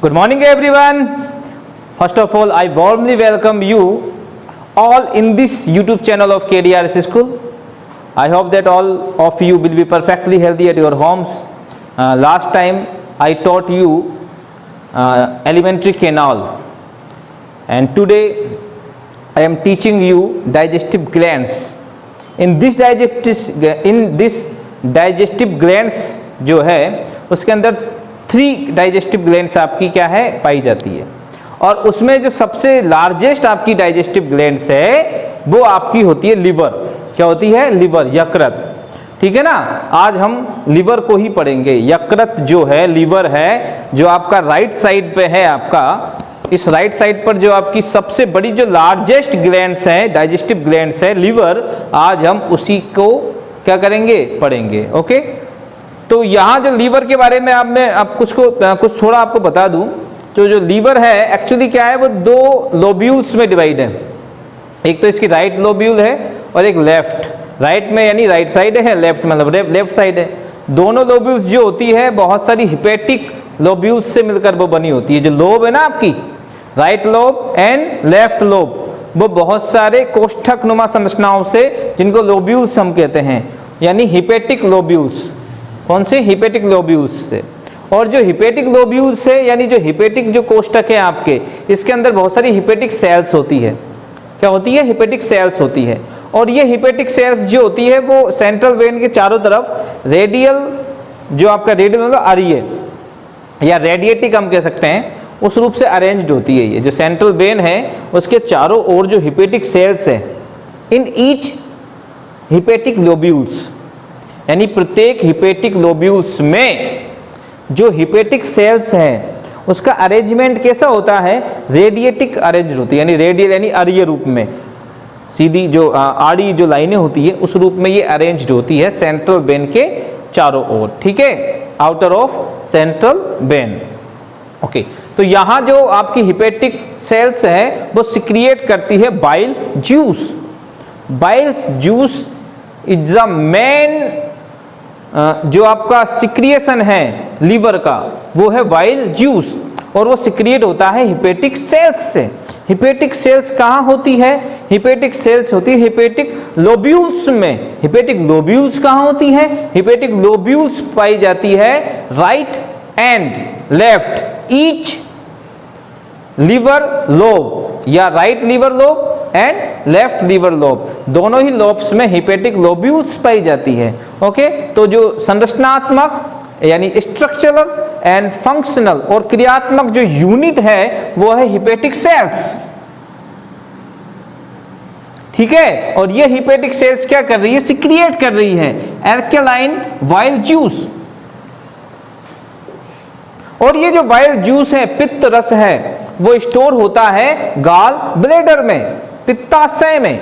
Good morning, everyone. First of all, I warmly welcome you all in this YouTube channel of KDRS School. I hope that all of you will be perfectly healthy at your homes. Last time I taught you elementary canal, and today I am teaching you digestive glands. In this digestive glands जो है उसके अंदर 3 digestive glands आपकी क्या है पाई जाती है, और उसमें जो सबसे लार्जेस्ट आपकी डाइजेस्टिव ग्लैंड्स है वो आपकी होती है लिवर। क्या होती है? लिवर, यकृत। ठीक है ना। आज हम लिवर को ही पढ़ेंगे। यकृत जो है, लिवर है, जो आपका राइट साइड पे है, आपका इस राइट साइड पर जो आपकी सबसे बड़ी जो लार्जेस्ट ग्लैंड्स है, डाइजेस्टिव ग्लैंड्स है, लिवर, आज हम उसी को क्या करेंगे? पढ़ेंगे। ओके। तो यहाँ जो लीवर के बारे में कुछ थोड़ा आपको बता दूं, तो जो लीवर है एक्चुअली क्या है, वो 2 लोब्यूल्स में डिवाइड है। एक तो इसकी राइट लोब्यूल है और एक लेफ्ट। राइट में यानी राइट साइड है, लेफ्ट मतलब लेफ्ट साइड है। दोनों लोब्यूल्स जो होती है बहुत सारी हिपेटिक लोब्यूल्स से मिलकर वो बनी होती है। जो लोब है ना आपकी, right lobe and left lobe, वो बहुत सारे कोष्ठक नुमा संरचनाओं से, जिनको लोब्यूल्स हम कहते हैं, यानी हिपेटिक लोब्यूल्स। कौन से? हिपेटिक लोब्यूल्स से। और जो हिपेटिक लोब्यूल्स है, यानी जो हिपेटिक जो कोष्ठक है आपके, इसके अंदर बहुत सारी हिपेटिक सेल्स होती है। क्या होती है? हिपेटिक सेल्स होती है। और ये हिपेटिक सेल्स जो होती है वो सेंट्रल वेन के चारों तरफ रेडियल, जो आपका रेडियल मतलब आर्य या रेडिएटिक हम कह सकते हैं, उस रूप से अरेंज्ड होती है। ये जो सेंट्रल वेन है उसके चारों ओर जो हिपेटिक सेल्स है, इन ईच हिपेटिक लोब्यूल्स, यानी प्रत्येक हिपेटिक लोब्यूल्स में जो हिपेटिक सेल्स हैं उसका अरेंजमेंट कैसा होता है? रेडिएटिक अरेंज होती है, यानी रेडियल यानी आर्य रूप में, सीधी जो आड़ी जो लाइनें होती है उस रूप में ये अरेंज्ड होती है सेंट्रल वेन के चारों ओर। ठीक है, outer of central vein. Okay. तो यहाँ जो आपकी हिपेटिक सेल्स है वो सिक्रिएट करती है bile juice. Bile juice is the main जो आपका सिक्रिएशन है लीवर का, वो है बाइल जूस, और वो सिक्रिएट होता है हिपेटिक सेल्स से। हिपेटिक सेल्स कहाँ होती है? हिपेटिक सेल्स होती है हिपेटिक लोब्यूल्स में। हिपेटिक लोब्यूल्स कहाँ होती है? हिपेटिक लोब्यूल्स पाई जाती है right and left each liver lobe, या right liver lobe and left liver lobe, दोनों ही लोब्स में हिपेटिक लोब्यूल्स पाई जाती है। ओके। तो जो संरचनात्मक यानी स्ट्रक्चरल एंड फंक्शनल और क्रियात्मक जो यूनिट है वो है हिपेटिक सेल्स। ठीक है। और ये हिपेटिक सेल्स क्या कर रही है? सिक्रिएट कर रही है एल्कलाइन बाइल जूस। और ये जो बाइल जूस है, पित्त रस है, वो स्टोर होता है गाल ब्लेडर में, पित्ताशय में।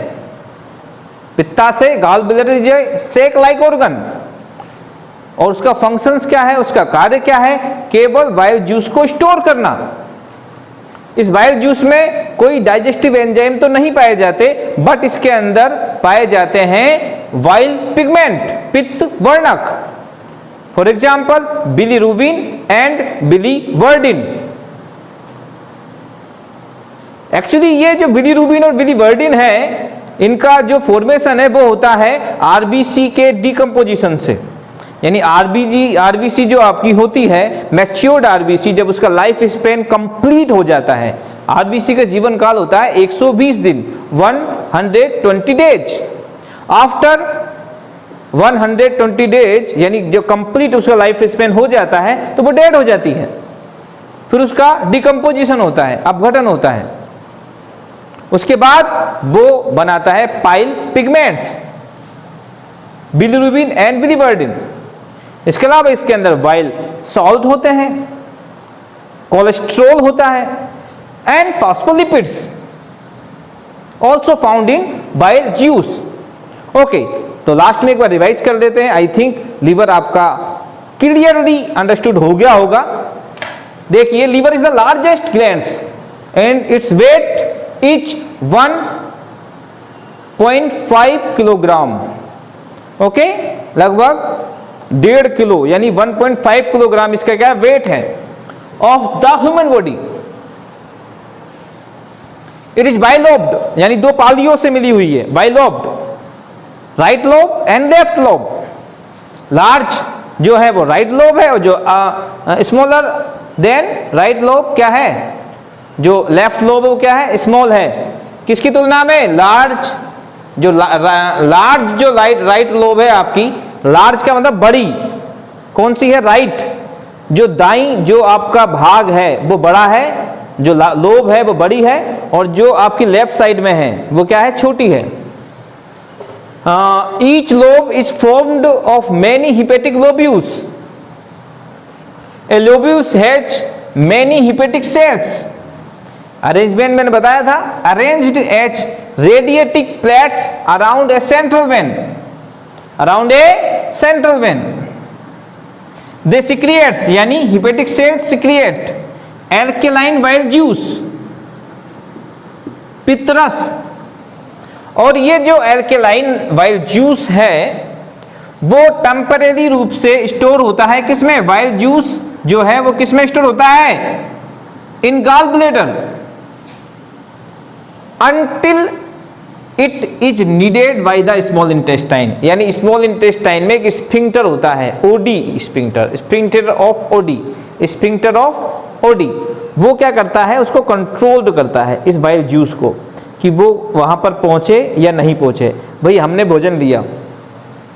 पित्ताशय, gall bladder is a sac like organ, और उसका फंक्शंस क्या है, उसका कार्य क्या है? केवल बाइल जूस को स्टोर करना। इस बाइल जूस में कोई डाइजेस्टिव एंजाइम तो नहीं पाए जाते, बट इसके अंदर पाए जाते हैं बाइल पिगमेंट, पित्त वर्णक। For example bilirubin and biliverdin. Actually ये जो बिलीरुबिन और बिलीवर्डिन है, इनका जो फॉर्मेशन है वो होता है आरबीसी के डिकम्पोजिशन से। यानी आरबीसी जो आपकी होती है, मैच्योर्ड आरबीसी, जब उसका लाइफ स्पेन कंप्लीट हो जाता है, आरबीसी का जीवन काल होता है 120 दिन, 120 डेज। आफ्टर 120 डेज, यानी जो कंप्लीट उसका लाइफ स्पेन हो जाता है, तो वो डेड हो जाती है। फिर उसका डिकम्पोजिशन होता है, अपघटन होता है। उसके बाद वो बनाता है pile pigments, bilirubin and biliverdin. इसके अलावा इसके अंदर बाइल सॉल्ट होते हैं, कोलेस्ट्रॉल होता है, and phospholipids also found in bile juice. Okay. तो लास्ट में एक बार रिवाइज कर देते हैं। आई थिंक लीवर आपका क्लियरली अंडरस्टूड हो गया होगा। देखिए, liver is the largest glands and its weight each 1.5 kilogram. Okay, लगभग 1.5 किलो यानी 1.5 किलोग्राम इसका क्या वेट है। Of the human body. It is bilobed, यानी दो पालियों से मिली हुई है, bilobed, right lobe and left lobe. Large जो है वो राइट लोब है, और जो स्मॉलर देन राइट लोब क्या है, जो लेफ्ट लोब है वो क्या है, स्मॉल है। किसकी तुलना में, लार्ज जो लार्ज जो राइट लोब है आपकी, लार्ज का मतलब बड़ी, कौन सी है, राइट। जो दाईं जो आपका भाग है वो बड़ा है, जो लोब है वो बड़ी है, और जो आपकी लेफ्ट साइड में है वो क्या है, छोटी है। Each lobe is formed of many hepatic lobules. A lobules has many hepatic cells. Arrangement मैंने बताया था, arranged as radiating plates around a central vein, around a central vein. They secretes, यानी hepatic cells secrete alkaline bile juice, पितरस। और ये जो alkaline bile juice है वो टेम्परेरी रूप से स्टोर होता है किसमें, बाइल जूस जो है वो किसमें स्टोर होता है, in gall bladder, until it is needed by the small intestine। यानी स्मॉल इंटेस्टाइन में एक स्फिंक्टर होता है, Oddi sphincter, sphincter of Oddi, sphincter of Oddi, वो क्या करता है, उसको कंट्रोल करता है इस बाइल जूस को, कि वो वहां पर पहुंचे या नहीं पहुंचे। भाई हमने भोजन लिया,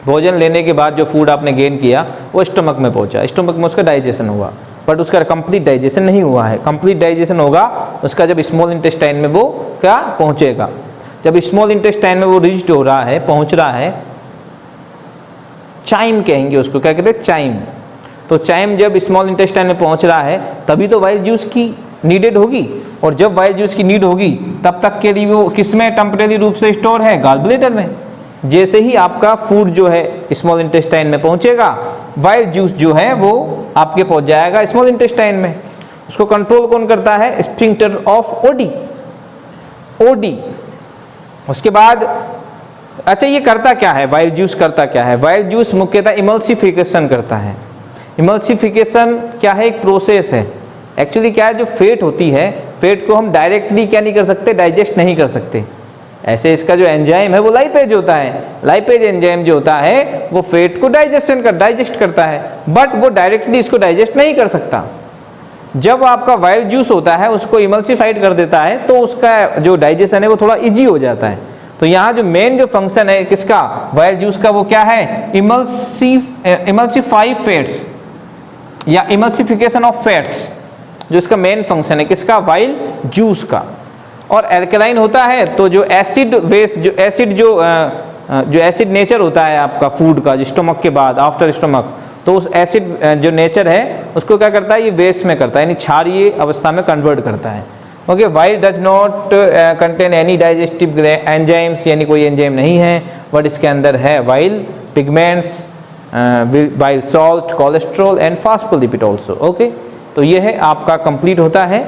भोजन लेने के बाद जो फूड आपने गेन किया वो स्टमक में पहुंचा, स्टमक में उसका डाइजेशन हुआ, बट उसका कंप्लीट डाइजेशन नहीं हुआ है। कंप्लीट डाइजेशन होगा उसका जब स्मॉल इंटेस्टाइन में वो क्या पहुंचेगा। जब स्मॉल इंटेस्टाइन में वो रीच्ड हो रहा है, पहुंच रहा है, चाइम कहेंगे उसको, क्या कहते हैं, चाइम। तो चाइम जब स्मॉल इंटेस्टाइन में पहुंच रहा है तभी तो बाइल जूस की नीडेड होगी, और जब बाइल जूस की नीड होगी तब तक के लिए वो किसमें टेम्परेरी रूप से स्टोर है, गॉल ब्लैडर में। जैसे ही आपका फूड जो है स्मॉल इंटेस्टाइन में पहुंचेगा, बाइल जूस जो है वो आपके पहुंच जाएगा स्मॉल इंटेस्टाइन में। उसको कंट्रोल कौन करता है, स्फिंक्टर ऑफ ओडी, ओडी। उसके बाद अच्छा ये करता क्या है, बाइल जूस करता क्या है, बाइल जूस मुख्यतः इमल्सिफिकेशन करता है। इमल्सिफिकेशन क्या है, एक प्रोसेस है। एक्चुअली क्या है, जो फैट होती है, फैट को हम डायरेक्टली क्या नहीं कर सकते, डाइजेस्ट नहीं कर सकते। ऐसे इसका जो एंजाइम है वो लाइपेज होता है, लाइपेज एंजाइम जो होता है वो फैट को डाइजेस्ट करता है, बट वो डायरेक्टली इसको डाइजेस्ट नहीं कर सकता। जब आपका बाइल जूस होता है उसको इमल्सिफाइड कर देता है तो उसका जो डाइजेशन है वो थोड़ा इजी हो जाता है। तो यहाँ जो मेन जो फंक्शन है किसका, बाइल जूस का, वो क्या है, इमल्सिफाई फैट्स या इमल्सिफिकेशन ऑफ फैट्स, जो इसका मेन फंक्शन है किसका, बाइल जूस का। और एल्कलाइन होता है तो जो एसिड वेस्ट, जो एसिड नेचर होता है आपका फूड का, जो स्टमक के बाद आफ्टर स्टमक, तो उस एसिड जो नेचर है उसको क्या करता है, ये वेस्ट में करता है, यानी क्षारीय अवस्था में कन्वर्ट करता है। Okay, bile does not contain any digestive enzymes, यानी कोई एंजाइम नहीं है, बट इसके अंदर है bile pigments, bile salt, cholesterol and phospholipid also. Okay, तो ये है आपका कंप्लीट होता है